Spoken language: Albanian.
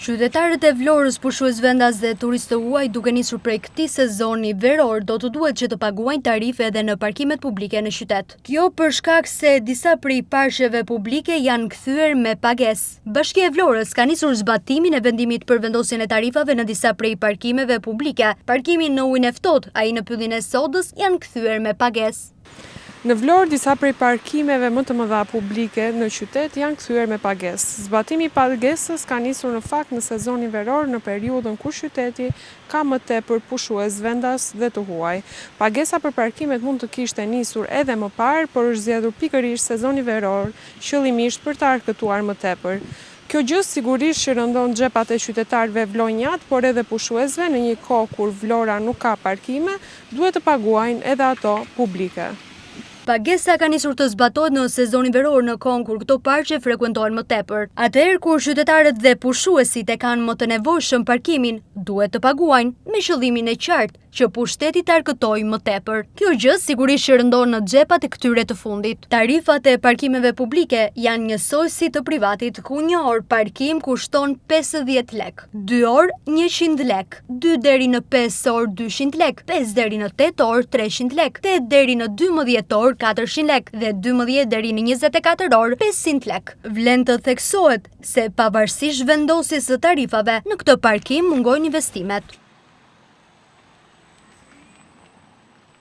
Qytetarët e Vlorës, pushues vendas dhe turistë huaj duke nisur prej këtij sezoni veror do të duhet që të paguajnë tarife edhe në parkimet publike në qytet. Kjo për shkak se disa prej parsheve publike janë kthyer me pagesë. Bashkia e Vlorës ka nisur zbatimin e vendimit për vendosjen e tarifave në disa prej parkimeve publike. Parkimi në Ujin e Ftohtë, ai në Pyllin e Sodës janë kthyer me pagesë. Në Vlorë, disa prej parkimeve më të mëdha publike në qytet janë kthyer me pagesë. Zbatimi i pagesës ka nisur në fakt në sezonin veror në periudhën kur qyteti ka më tepër pushues vendas dhe të huaj. Pagesa për parkimet mund të kishte nisur edhe më parë, por është zgjedhur pikërisht sezoni veror, qëllimisht për të argëtuar më tepër. Kjo gjë sigurisht që rëndon xhepat e qytetarëve vlonjat, por edhe pushuesve në një kohë kur Vlora nuk ka parkime, duhet të paguajnë edhe ato publike. Pagesa ka nisur të zbatohet në sezonin veror në kohën kur këto parqe frekuentohen më tepër. Atëherë kur qytetarët dhe pushuesit e kanë më të nevojshëm parkimin, duhet të paguajnë me qëllimin e qartë që pushteti të argëtojë më tepër. Kjo gjë sigurisht që rëndon në xhepat e këtyre të fundit. Tarifat e parkimeve publike janë njësoj si të privatit, ku 1 orë parkim kushton 50 lek, 2 orë 100 lek, 2 deri në 5 orë 200 lek, 5 deri në 8 orë 300 lek, 8 deri në 12 orë 400 lek dhe 12 deri në 24 orë 500 lek. Vlen të theksohet se pavarësisht vendosjes së tarifave, në këtë parkim mungojnë investimet.